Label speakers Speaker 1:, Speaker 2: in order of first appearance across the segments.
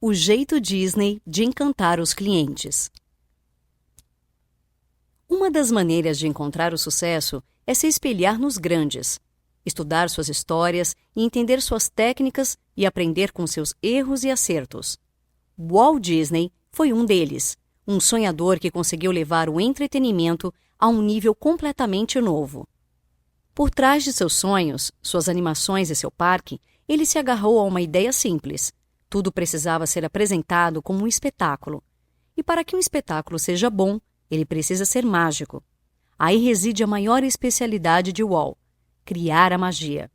Speaker 1: O jeito Disney de encantar os clientes. Uma das maneiras de encontrar o sucesso é se espelhar nos grandes, estudar suas histórias e entender suas técnicas e aprender com seus erros e acertos. Walt Disney foi um deles, um sonhador que conseguiu levar o entretenimento a um nível completamente novo. Por trás de seus sonhos, suas animações e seu parque, ele se agarrou a uma ideia simples. Tudo precisava ser apresentado como um espetáculo. E para que um espetáculo seja bom, ele precisa ser mágico. Aí reside a maior especialidade de Walt: criar a magia.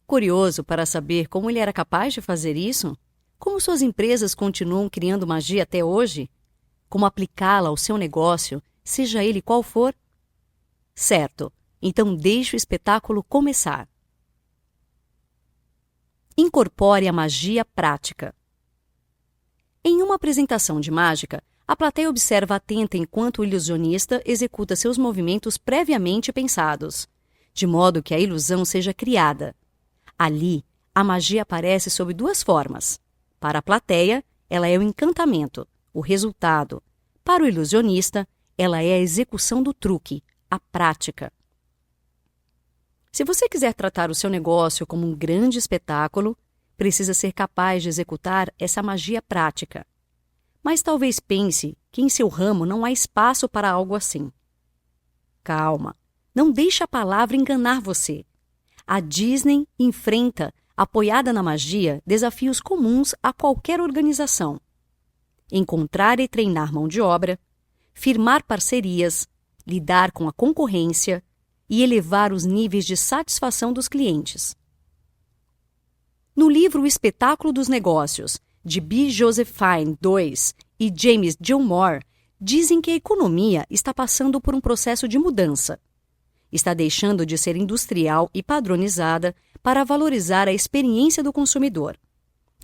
Speaker 1: Curioso para saber como ele era capaz de fazer isso? Como suas empresas continuam criando magia até hoje? Como aplicá-la ao seu negócio, seja ele qual for? Certo, então deixe o espetáculo começar. Incorpore a magia prática. Em uma apresentação de mágica, a plateia observa atenta enquanto o ilusionista executa seus movimentos previamente pensados, de modo que a ilusão seja criada. Ali, a magia aparece sob duas formas. Para a plateia, ela é o encantamento, o resultado. Para o ilusionista, ela é a execução do truque, a prática. Se você quiser tratar o seu negócio como um grande espetáculo, precisa ser capaz de executar essa magia prática. Mas talvez pense que em seu ramo não há espaço para algo assim. Calma, não deixe a palavra enganar você. A Disney enfrenta, apoiada na magia, desafios comuns a qualquer organização. Encontrar e treinar mão de obra, firmar parcerias, lidar com a concorrência e elevar os níveis de satisfação dos clientes. No livro O Espetáculo dos Negócios, de B. Joseph Fine II e James Gilmore, dizem que a economia está passando por um processo de mudança. Está deixando de ser industrial e padronizada para valorizar a experiência do consumidor.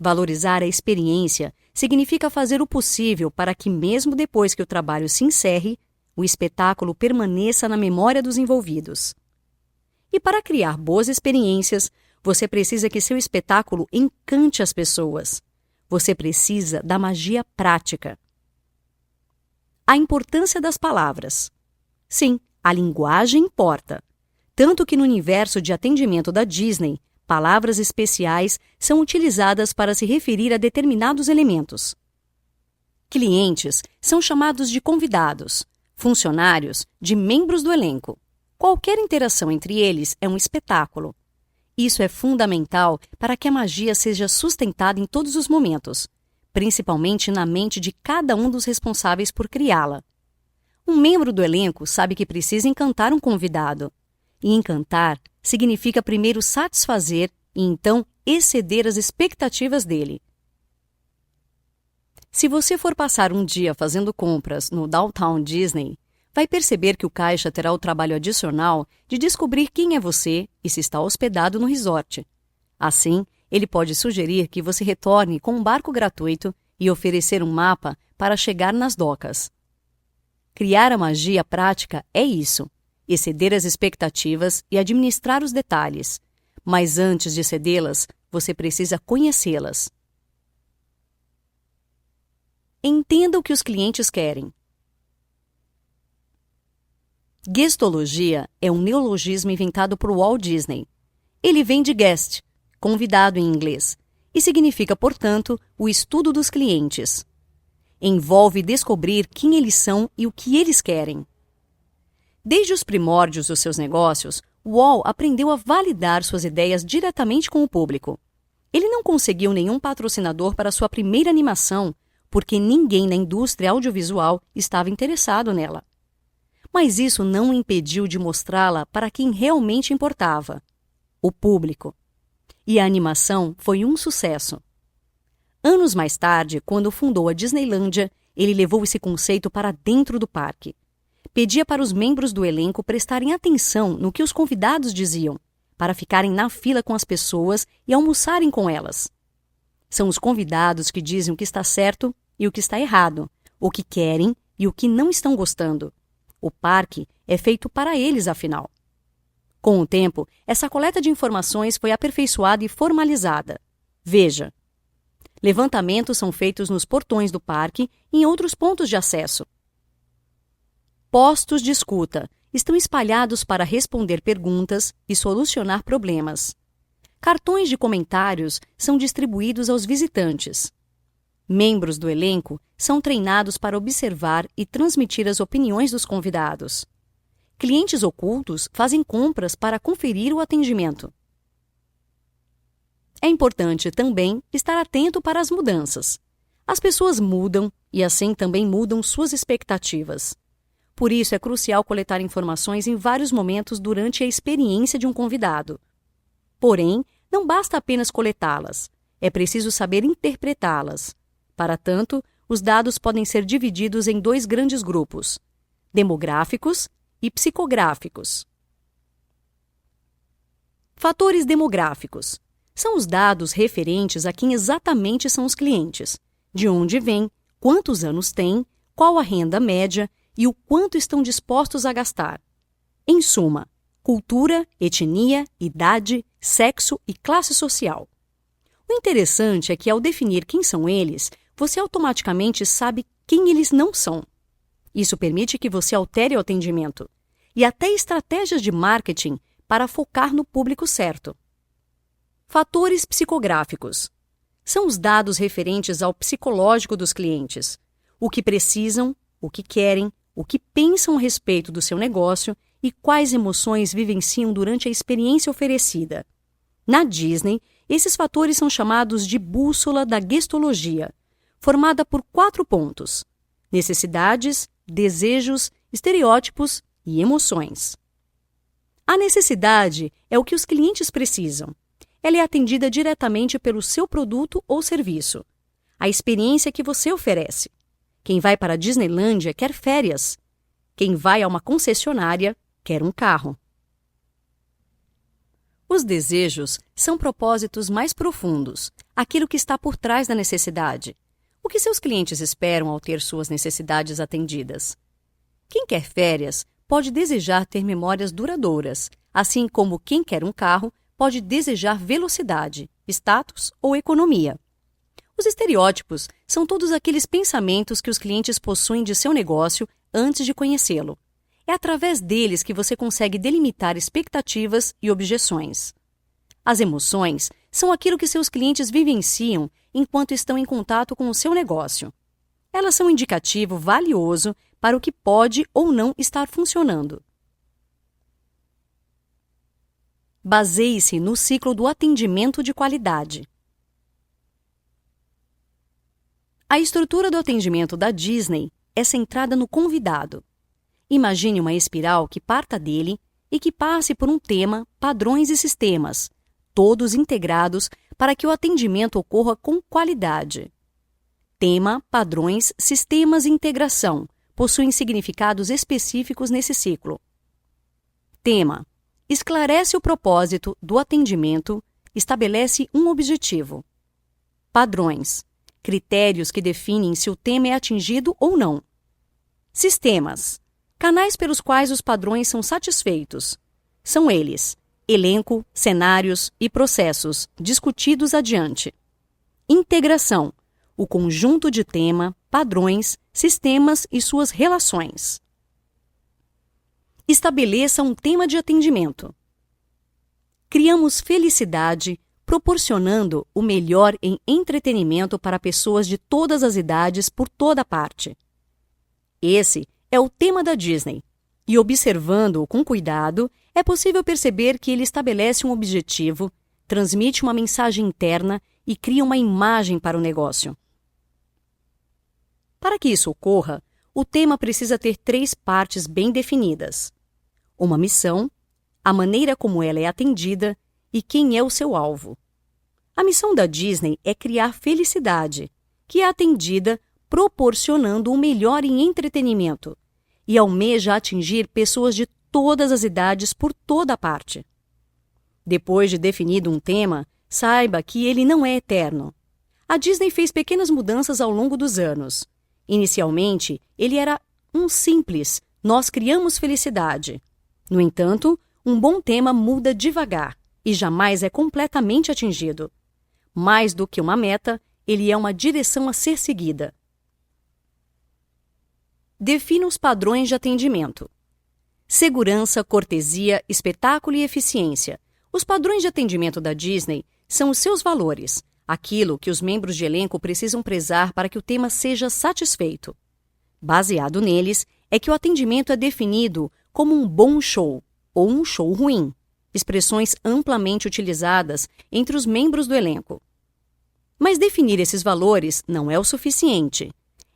Speaker 1: Valorizar a experiência significa fazer o possível para que, mesmo depois que o trabalho se encerre, o espetáculo permaneça na memória dos envolvidos. E para criar boas experiências, você precisa que seu espetáculo encante as pessoas. Você precisa da magia prática. A importância das palavras. Sim, a linguagem importa. Tanto que no universo de atendimento da Disney, palavras especiais são utilizadas para se referir a determinados elementos. Clientes são chamados de convidados, funcionários de membros do elenco. Qualquer interação entre eles é um espetáculo. Isso é fundamental para que a magia seja sustentada em todos os momentos, principalmente na mente de cada um dos responsáveis por criá-la. Um membro do elenco sabe que precisa encantar um convidado. E encantar significa primeiro satisfazer e então exceder as expectativas dele. Se você for passar um dia fazendo compras no Downtown Disney, vai perceber que o caixa terá o trabalho adicional de descobrir quem é você e se está hospedado no resort. Assim, ele pode sugerir que você retorne com um barco gratuito e oferecer um mapa para chegar nas docas. Criar a magia prática é isso: exceder as expectativas e administrar os detalhes. Mas antes de cedê-las, você precisa conhecê-las. Entenda o que os clientes querem. Guestologia é um neologismo inventado por Walt Disney. Ele vem de guest, convidado em inglês, e significa, portanto, o estudo dos clientes. Envolve descobrir quem eles são e o que eles querem. Desde os primórdios dos seus negócios, Walt aprendeu a validar suas ideias diretamente com o público. Ele não conseguiu nenhum patrocinador para sua primeira animação, porque ninguém na indústria audiovisual estava interessado nela. Mas isso não o impediu de mostrá-la para quem realmente importava: o público. E a animação foi um sucesso. Anos mais tarde, quando fundou a Disneylândia, ele levou esse conceito para dentro do parque. Pedia para os membros do elenco prestarem atenção no que os convidados diziam, para ficarem na fila com as pessoas e almoçarem com elas. São os convidados que dizem o que está certo e o que está errado, o que querem e o que não estão gostando. O parque é feito para eles, afinal. Com o tempo, essa coleta de informações foi aperfeiçoada e formalizada. Veja. Levantamentos são feitos nos portões do parque e em outros pontos de acesso. Postos de escuta estão espalhados para responder perguntas e solucionar problemas. Cartões de comentários são distribuídos aos visitantes. Membros do elenco são treinados para observar e transmitir as opiniões dos convidados. Clientes ocultos fazem compras para conferir o atendimento. É importante também estar atento para as mudanças. As pessoas mudam e assim também mudam suas expectativas. Por isso é crucial coletar informações em vários momentos durante a experiência de um convidado. Porém, não basta apenas coletá-las, é preciso saber interpretá-las. Para tanto, os dados podem ser divididos em dois grandes grupos: demográficos e psicográficos. Fatores demográficos são os dados referentes a quem exatamente são os clientes, de onde vêm, quantos anos têm, qual a renda média e o quanto estão dispostos a gastar. Em suma, cultura, etnia, idade, sexo e classe social. O interessante é que, ao definir quem são eles, você automaticamente sabe quem eles não são. Isso permite que você altere o atendimento e até estratégias de marketing para focar no público certo. Fatores psicográficos são os dados referentes ao psicológico dos clientes, o que precisam, o que querem, o que pensam a respeito do seu negócio e quais emoções vivenciam durante a experiência oferecida. Na Disney, esses fatores são chamados de bússola da gestologia, formada por 4 pontos: necessidades, desejos, estereótipos e emoções. A necessidade é o que os clientes precisam. Ela é atendida diretamente pelo seu produto ou serviço, a experiência que você oferece. Quem vai para a Disneylândia quer férias. Quem vai a uma concessionária quer um carro. Os desejos são propósitos mais profundos, aquilo que está por trás da necessidade. O que seus clientes esperam ao ter suas necessidades atendidas? Quem quer férias pode desejar ter memórias duradouras, assim como quem quer um carro pode desejar velocidade, status ou economia. Os estereótipos são todos aqueles pensamentos que os clientes possuem de seu negócio antes de conhecê-lo. É através deles que você consegue delimitar expectativas e objeções. As emoções são aquilo que seus clientes vivenciam enquanto estão em contato com o seu negócio. Elas são um indicativo valioso para o que pode ou não estar funcionando. Baseie-se no ciclo do atendimento de qualidade. A estrutura do atendimento da Disney é centrada no convidado. Imagine uma espiral que parta dele e que passe por um tema, padrões e sistemas, todos integrados para que o atendimento ocorra com qualidade. Tema, padrões, sistemas e integração possuem significados específicos nesse ciclo. Tema: esclarece o propósito do atendimento, estabelece um objetivo. Padrões: critérios que definem se o tema é atingido ou não. Sistemas: canais pelos quais os padrões são satisfeitos. São eles: elenco, cenários e processos discutidos adiante. Integração: o conjunto de tema, padrões, sistemas e suas relações. Estabeleça um tema de atendimento. Criamos felicidade, proporcionando o melhor em entretenimento para pessoas de todas as idades por toda parte. Esse é o tema da Disney, e observando-o com cuidado, é possível perceber que ele estabelece um objetivo, transmite uma mensagem interna e cria uma imagem para o negócio. Para que isso ocorra, o tema precisa ter 3 partes bem definidas: uma missão, a maneira como ela é atendida e quem é o seu alvo. A missão da Disney é criar felicidade, que é atendida proporcionando o melhor em entretenimento, e almeja atingir pessoas de todas as idades por toda a parte. Depois de definido um tema, saiba que ele não é eterno. A Disney fez pequenas mudanças ao longo dos anos. Inicialmente, ele era um simples "nós criamos felicidade". No entanto, um bom tema muda devagar e jamais é completamente atingido. Mais do que uma meta, ele é uma direção a ser seguida. Defina os padrões de atendimento. Segurança, cortesia, espetáculo e eficiência. Os padrões de atendimento da Disney são os seus valores, aquilo que os membros de elenco precisam prezar para que o tema seja satisfeito. Baseado neles, é que o atendimento é definido como um bom show ou um show ruim, expressões amplamente utilizadas entre os membros do elenco. Mas definir esses valores não é o suficiente.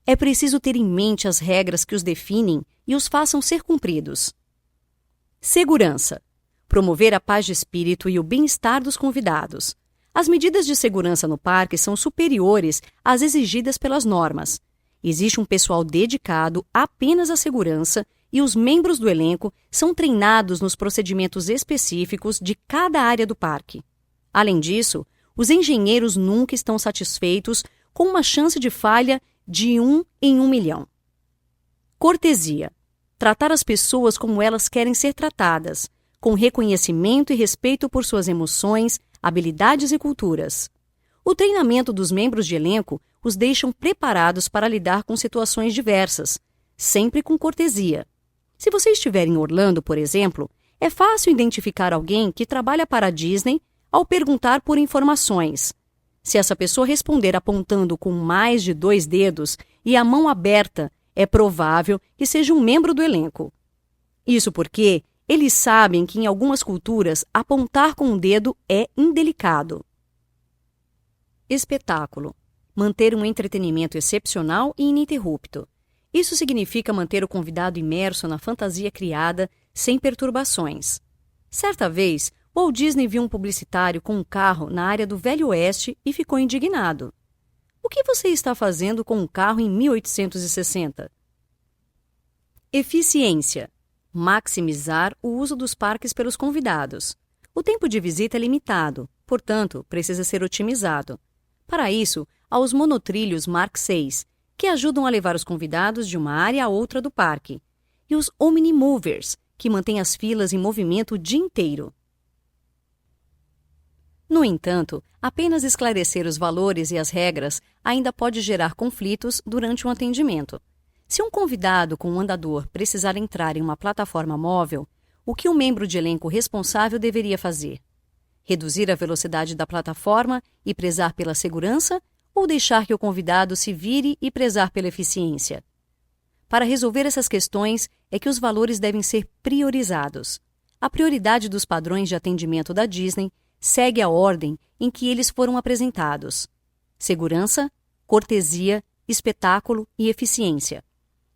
Speaker 1: É preciso ter em mente as regras que os definem e os façam ser cumpridos. Segurança. Promover a paz de espírito e o bem-estar dos convidados. As medidas de segurança no parque são superiores às exigidas pelas normas. Existe um pessoal dedicado apenas à segurança e os membros do elenco são treinados nos procedimentos específicos de cada área do parque. Além disso, os engenheiros nunca estão satisfeitos com uma chance de falha de 1 em 1 milhão. Cortesia. Tratar as pessoas como elas querem ser tratadas, com reconhecimento e respeito por suas emoções, habilidades e culturas. O treinamento dos membros de elenco os deixam preparados para lidar com situações diversas, sempre com cortesia. Se você estiver em Orlando, por exemplo, é fácil identificar alguém que trabalha para a Disney ao perguntar por informações. Se essa pessoa responder apontando com mais de 2 dedos e a mão aberta, é provável que seja um membro do elenco. Isso porque eles sabem que em algumas culturas apontar com o dedo é indelicado. Espetáculo. Manter um entretenimento excepcional e ininterrupto. Isso significa manter o convidado imerso na fantasia criada, sem perturbações. Certa vez, Walt Disney viu um publicitário com um carro na área do Velho Oeste e ficou indignado. O que você está fazendo com um carro em 1860? Eficiência. Maximizar o uso dos parques pelos convidados. O tempo de visita é limitado, portanto, precisa ser otimizado. Para isso, há os monotrilhos Mark VI, que ajudam a levar os convidados de uma área a outra do parque, e os Omnimovers, que mantêm as filas em movimento o dia inteiro. No entanto, apenas esclarecer os valores e as regras ainda pode gerar conflitos durante um atendimento. Se um convidado com um andador precisar entrar em uma plataforma móvel, o que um membro de elenco responsável deveria fazer? Reduzir a velocidade da plataforma e prezar pela segurança ou deixar que o convidado se vire e prezar pela eficiência? Para resolver essas questões é que os valores devem ser priorizados. A prioridade dos padrões de atendimento da Disney segue a ordem em que eles foram apresentados: segurança, cortesia, espetáculo e eficiência.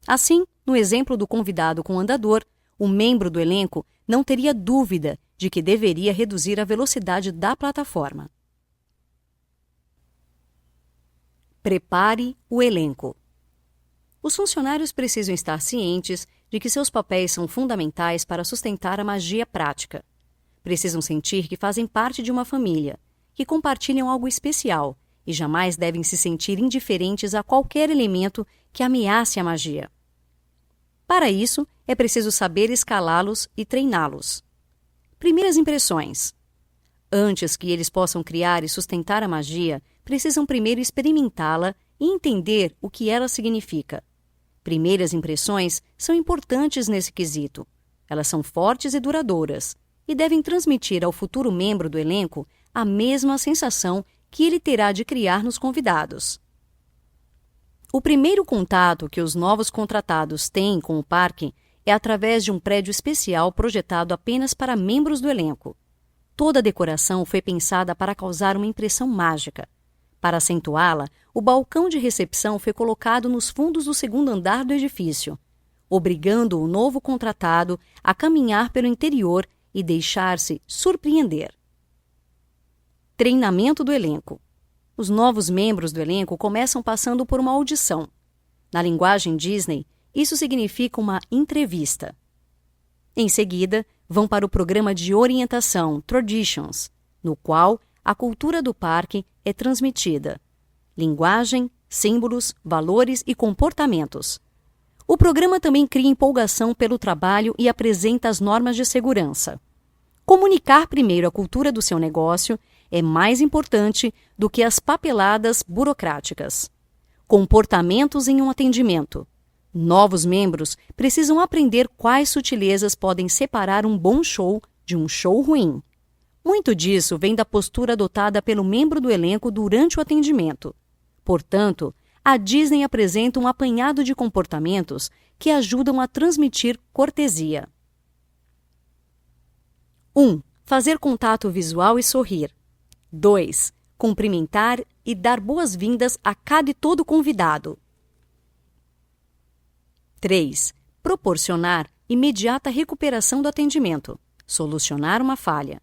Speaker 1: Assim, no exemplo do convidado com andador, o membro do elenco não teria dúvida de que deveria reduzir a velocidade da plataforma. Prepare o elenco. Os funcionários precisam estar cientes de que seus papéis são fundamentais para sustentar a magia prática. Precisam sentir que fazem parte de uma família, que compartilham algo especial e jamais devem se sentir indiferentes a qualquer elemento que ameace a magia. Para isso, é preciso saber escalá-los e treiná-los. Primeiras impressões. Antes que eles possam criar e sustentar a magia, precisam primeiro experimentá-la e entender o que ela significa. Primeiras impressões são importantes nesse quesito. Elas são fortes e duradouras e devem transmitir ao futuro membro do elenco a mesma sensação que ele terá de criar nos convidados. O primeiro contato que os novos contratados têm com o parque é através de um prédio especial projetado apenas para membros do elenco. Toda a decoração foi pensada para causar uma impressão mágica. Para acentuá-la, o balcão de recepção foi colocado nos fundos do segundo andar do edifício, obrigando o novo contratado a caminhar pelo interior e deixar-se surpreender. Treinamento do elenco. Os novos membros do elenco começam passando por uma audição. Na linguagem Disney, isso significa uma entrevista. Em seguida, vão para o programa de orientação Traditions, no qual a cultura do parque é transmitida. Linguagem, símbolos, valores e comportamentos. O programa também cria empolgação pelo trabalho e apresenta as normas de segurança. Comunicar primeiro a cultura do seu negócio é mais importante do que as papeladas burocráticas. Comportamentos em um atendimento. Novos membros precisam aprender quais sutilezas podem separar um bom show de um show ruim. Muito disso vem da postura adotada pelo membro do elenco durante o atendimento. Portanto, a Disney apresenta um apanhado de comportamentos que ajudam a transmitir cortesia. 1. Fazer contato visual e sorrir. 2. Cumprimentar e dar boas-vindas a cada e todo convidado. 3. Proporcionar imediata recuperação do atendimento. Solucionar uma falha.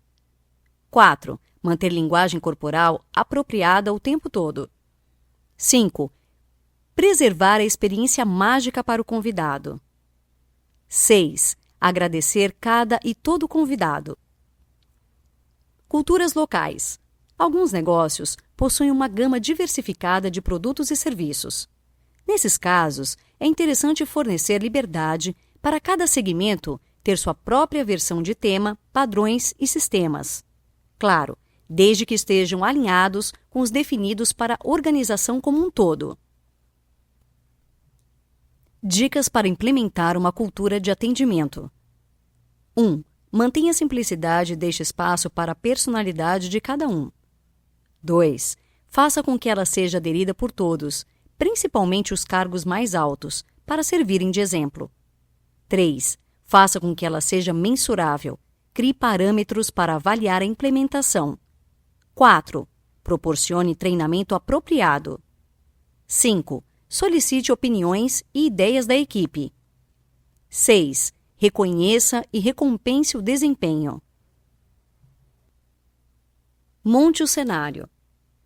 Speaker 1: 4. Manter linguagem corporal apropriada o tempo todo. 5. Preservar a experiência mágica para o convidado. 6. Agradecer cada e todo convidado. Culturas locais. Alguns negócios possuem uma gama diversificada de produtos e serviços. Nesses casos, é interessante fornecer liberdade para cada segmento ter sua própria versão de tema, padrões e sistemas. Claro, desde que estejam alinhados com os definidos para a organização como um todo. Dicas para implementar uma cultura de atendimento. 1. Mantenha a simplicidade e deixe espaço para a personalidade de cada um. 2. Faça com que ela seja aderida por todos, principalmente os cargos mais altos, para servirem de exemplo. 3. Faça com que ela seja mensurável. Crie parâmetros para avaliar a implementação. 4. Proporcione treinamento apropriado. 5. Solicite opiniões e ideias da equipe. 6. Reconheça e recompense o desempenho. Monte o cenário.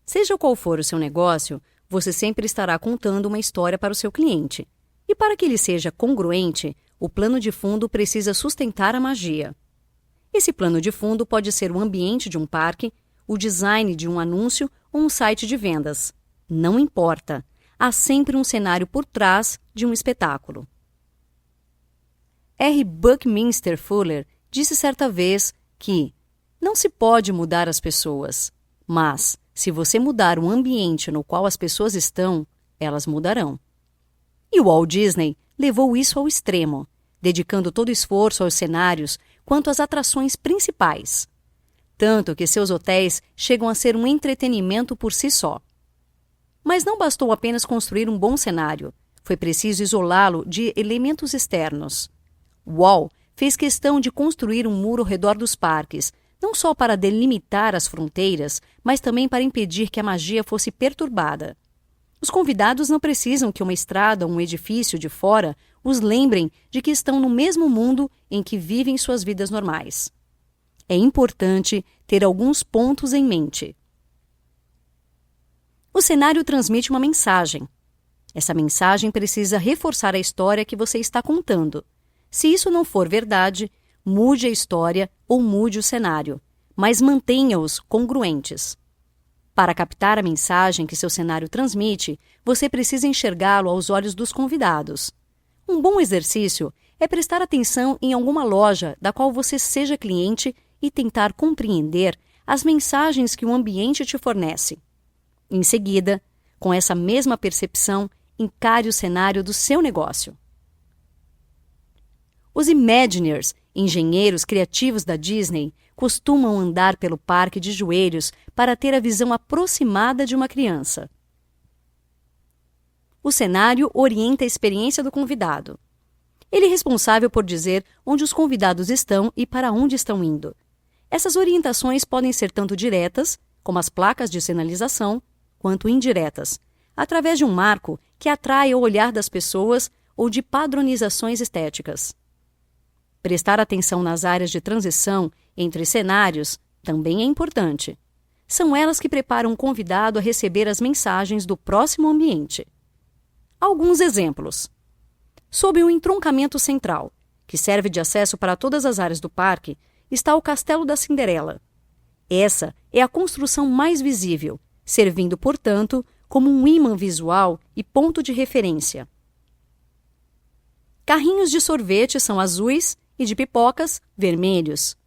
Speaker 1: Seja qual for o seu negócio, você sempre estará contando uma história para o seu cliente. E para que ele seja congruente, o plano de fundo precisa sustentar a magia. Esse plano de fundo pode ser o ambiente de um parque, o design de um anúncio ou um site de vendas. Não importa. Há sempre um cenário por trás de um espetáculo. R. Buckminster Fuller disse certa vez que não se pode mudar as pessoas, mas, se você mudar o ambiente no qual as pessoas estão, elas mudarão. E o Walt Disney levou isso ao extremo, dedicando todo o esforço aos cenários quanto às atrações principais. Tanto que seus hotéis chegam a ser um entretenimento por si só. Mas não bastou apenas construir um bom cenário, foi preciso isolá-lo de elementos externos. Walt fez questão de construir um muro ao redor dos parques, não só para delimitar as fronteiras, mas também para impedir que a magia fosse perturbada. Os convidados não precisam que uma estrada ou um edifício de fora os lembrem de que estão no mesmo mundo em que vivem suas vidas normais. É importante ter alguns pontos em mente. O cenário transmite uma mensagem. Essa mensagem precisa reforçar a história que você está contando. Se isso não for verdade, mude a história ou mude o cenário, mas mantenha-os congruentes. Para captar a mensagem que seu cenário transmite, você precisa enxergá-lo aos olhos dos convidados. Um bom exercício é prestar atenção em alguma loja da qual você seja cliente e tentar compreender as mensagens que o ambiente te fornece. Em seguida, com essa mesma percepção, encare o cenário do seu negócio. Os Imagineers, engenheiros criativos da Disney, costumam andar pelo parque de joelhos para ter a visão aproximada de uma criança. O cenário orienta a experiência do convidado. Ele é responsável por dizer onde os convidados estão e para onde estão indo. Essas orientações podem ser tanto diretas, como as placas de sinalização, quanto indiretas, através de um marco que atrai o olhar das pessoas ou de padronizações estéticas. Prestar atenção nas áreas de transição entre cenários também é importante. São elas que preparam o convidado a receber as mensagens do próximo ambiente. Alguns exemplos. Sob o entroncamento central, que serve de acesso para todas as áreas do parque, está o Castelo da Cinderela. Essa é a construção mais visível, servindo, portanto, como um ímã visual e ponto de referência. Carrinhos de sorvete são azuis e de pipocas, vermelhos.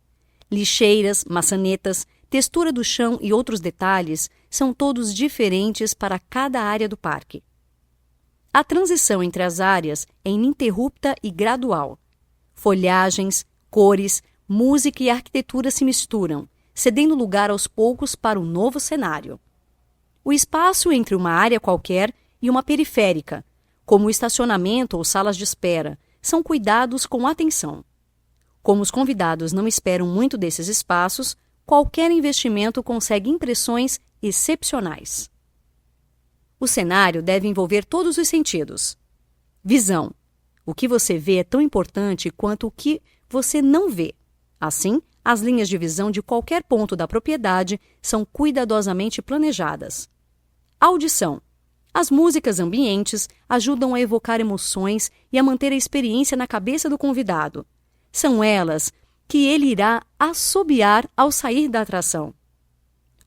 Speaker 1: Lixeiras, maçanetas, textura do chão e outros detalhes são todos diferentes para cada área do parque. A transição entre as áreas é ininterrupta e gradual. Folhagens, cores, música e arquitetura se misturam, cedendo lugar aos poucos para um novo cenário. O espaço entre uma área qualquer e uma periférica, como o estacionamento ou salas de espera, são cuidados com atenção. Como os convidados não esperam muito desses espaços, qualquer investimento consegue impressões excepcionais. O cenário deve envolver todos os sentidos. Visão. O que você vê é tão importante quanto o que você não vê. Assim, as linhas de visão de qualquer ponto da propriedade são cuidadosamente planejadas. Audição. As músicas ambientes ajudam a evocar emoções e a manter a experiência na cabeça do convidado. São elas que ele irá assobiar ao sair da atração.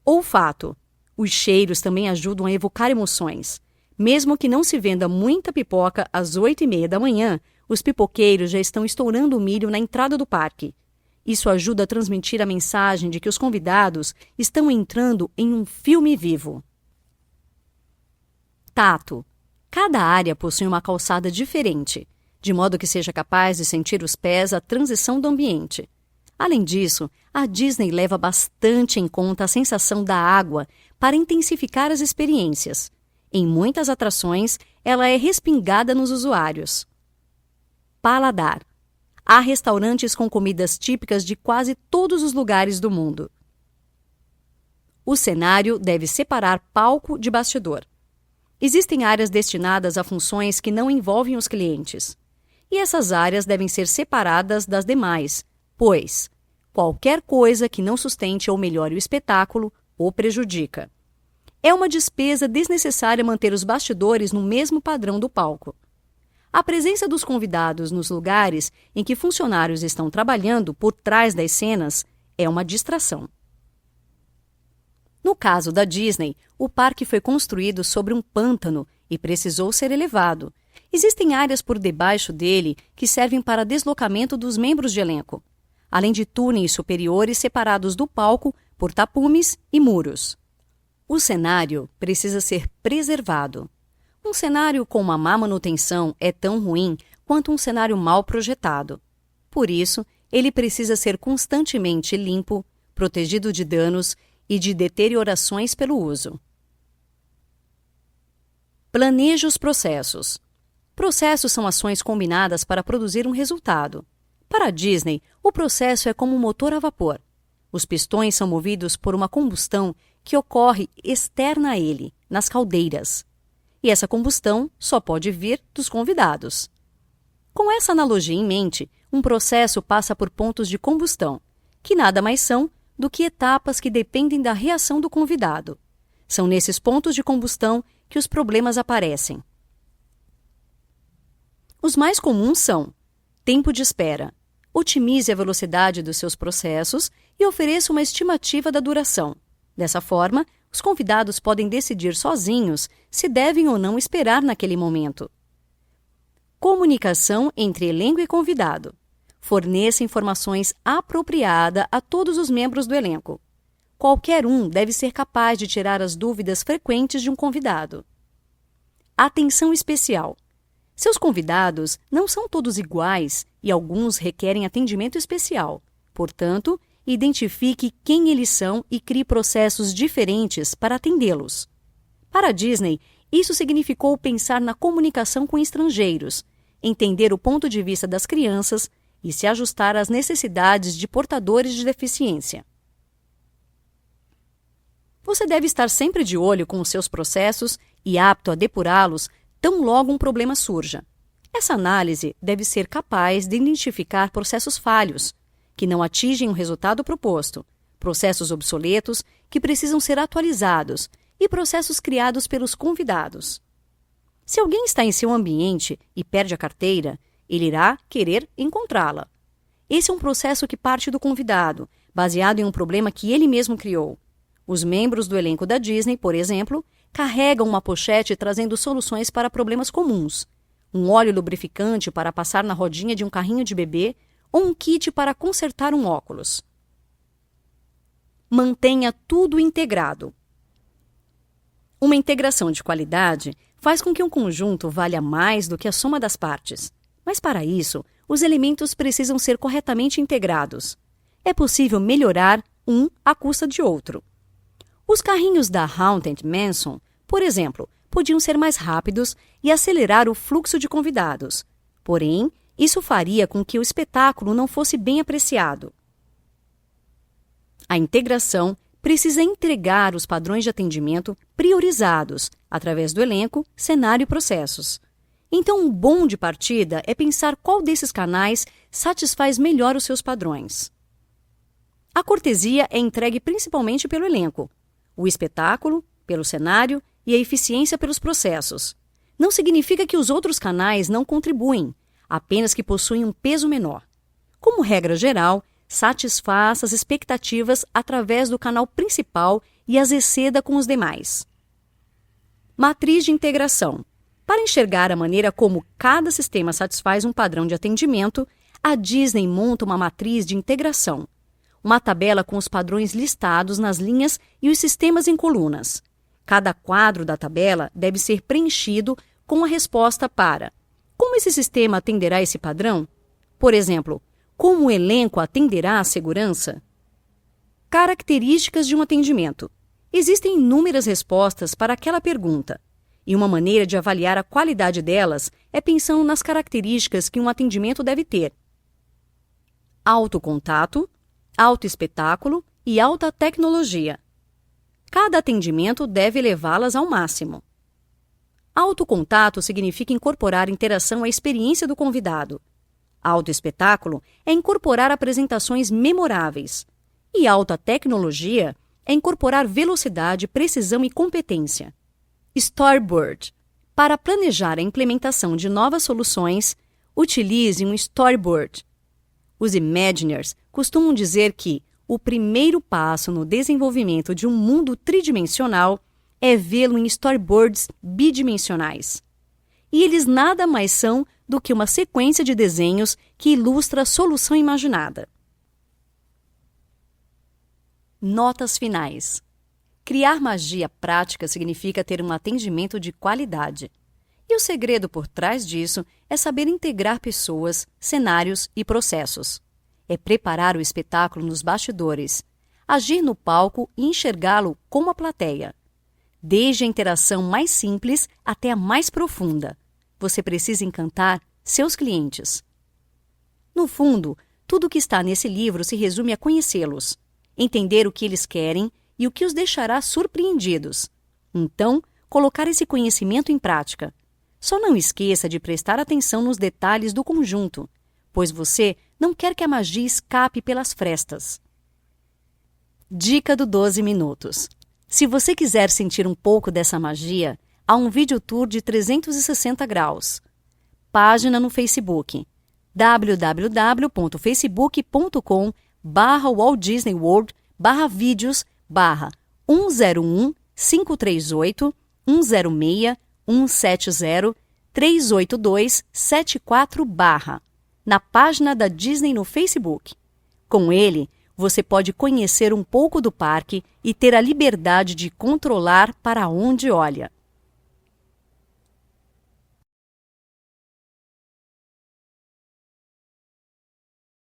Speaker 1: Olfato. Os cheiros também ajudam a evocar emoções. Mesmo que não se venda muita pipoca às 8h30 da manhã, os pipoqueiros já estão estourando o milho na entrada do parque. Isso ajuda a transmitir a mensagem de que os convidados estão entrando em um filme vivo. Tato. Cada área possui uma calçada diferente, de modo que seja capaz de sentir os pés à transição do ambiente. Além disso, a Disney leva bastante em conta a sensação da água para intensificar as experiências. Em muitas atrações, ela é respingada nos usuários. Paladar. Há restaurantes com comidas típicas de quase todos os lugares do mundo. O cenário deve separar palco de bastidor. Existem áreas destinadas a funções que não envolvem os clientes. E essas áreas devem ser separadas das demais, pois qualquer coisa que não sustente ou melhore o espetáculo o prejudica. É uma despesa desnecessária manter os bastidores no mesmo padrão do palco. A presença dos convidados nos lugares em que funcionários estão trabalhando por trás das cenas é uma distração. No caso da Disney, o parque foi construído sobre um pântano e precisou ser elevado. Existem áreas por debaixo dele que servem para deslocamento dos membros de elenco, além de túneis superiores separados do palco por tapumes e muros. O cenário precisa ser preservado. Um cenário com uma má manutenção é tão ruim quanto um cenário mal projetado. Por isso, ele precisa ser constantemente limpo, protegido de danos e de deteriorações pelo uso. Planeje os processos. Processos são ações combinadas para produzir um resultado. Para a Disney, o processo é como um motor a vapor. Os pistões são movidos por uma combustão que ocorre externa a ele, nas caldeiras. E essa combustão só pode vir dos convidados. Com essa analogia em mente, um processo passa por pontos de combustão, que nada mais são do que etapas que dependem da reação do convidado. São nesses pontos de combustão que os problemas aparecem. Os mais comuns são: tempo de espera. Otimize a velocidade dos seus processos e ofereça uma estimativa da duração. Dessa forma, os convidados podem decidir sozinhos se devem ou não esperar naquele momento. Comunicação entre elenco e convidado. Forneça informações apropriadas a todos os membros do elenco. Qualquer um deve ser capaz de tirar as dúvidas frequentes de um convidado. Atenção especial. Seus convidados não são todos iguais e alguns requerem atendimento especial. Portanto, identifique quem eles são e crie processos diferentes para atendê-los. Para a Disney, isso significou pensar na comunicação com estrangeiros, entender o ponto de vista das crianças e se ajustar às necessidades de portadores de deficiência. Você deve estar sempre de olho com os seus processos e apto a depurá-los tão logo um problema surja. Essa análise deve ser capaz de identificar processos falhos, que não atingem o resultado proposto, processos obsoletos que precisam ser atualizados e processos criados pelos convidados. Se alguém está em seu ambiente e perde a carteira, ele irá querer encontrá-la. Esse é um processo que parte do convidado, baseado em um problema que ele mesmo criou. Os membros do elenco da Disney, por exemplo, carregam uma pochete trazendo soluções para problemas comuns, um óleo lubrificante para passar na rodinha de um carrinho de bebê ou um kit para consertar um óculos. Mantenha tudo integrado. Uma integração de qualidade faz com que um conjunto valha mais do que a soma das partes. Mas para isso, os elementos precisam ser corretamente integrados. É possível melhorar um à custa de outro. Os carrinhos da Haunted Mansion, por exemplo, podiam ser mais rápidos e acelerar o fluxo de convidados. Porém, isso faria com que o espetáculo não fosse bem apreciado. A integração precisa entregar os padrões de atendimento priorizados através do elenco, cenário e processos. Então, um bom de partida é pensar qual desses canais satisfaz melhor os seus padrões. A cortesia é entregue principalmente pelo elenco, o espetáculo, pelo cenário e a eficiência pelos processos. Não significa que os outros canais não contribuem, apenas que possuem um peso menor. Como regra geral, satisfaça as expectativas através do canal principal e as exceda com os demais. Matriz de integração. Para enxergar a maneira como cada sistema satisfaz um padrão de atendimento, a Disney monta uma matriz de integração, uma tabela com os padrões listados nas linhas e os sistemas em colunas. Cada quadro da tabela deve ser preenchido com a resposta para: como esse sistema atenderá esse padrão? Por exemplo, como o elenco atenderá à segurança? Características de um atendimento. Existem inúmeras respostas para aquela pergunta, e uma maneira de avaliar a qualidade delas é pensando nas características que um atendimento deve ter: alto contato, alto espetáculo e alta tecnologia. Cada atendimento deve levá-las ao máximo. Alto contato significa incorporar interação à experiência do convidado. Alto espetáculo é incorporar apresentações memoráveis. E alta tecnologia é incorporar velocidade, precisão e competência. Storyboard. Para planejar a implementação de novas soluções, utilize um storyboard. Os Imagineers costumam dizer que o primeiro passo no desenvolvimento de um mundo tridimensional é vê-lo em storyboards bidimensionais. E eles nada mais são do que uma sequência de desenhos que ilustra a solução imaginada. Notas finais. Criar magia prática significa ter um atendimento de qualidade. E o segredo por trás disso é saber integrar pessoas, cenários e processos. É preparar o espetáculo nos bastidores, agir no palco e enxergá-lo como a plateia. Desde a interação mais simples até a mais profunda, você precisa encantar seus clientes. No fundo, tudo o que está nesse livro se resume a conhecê-los, entender o que eles querem e o que os deixará surpreendidos. Então, colocar esse conhecimento em prática. Só não esqueça de prestar atenção nos detalhes do conjunto, pois você não quer que a magia escape pelas frestas. Dica do 12 minutos. Se você quiser sentir um pouco dessa magia, há um vídeo tour de 360 graus. Página no Facebook www.facebook.com/Walt Disney World/vídeos/101-538-106-170-382-74/. Na página da Disney no Facebook. Com ele, você pode conhecer um pouco do parque e ter a liberdade de controlar para onde olha.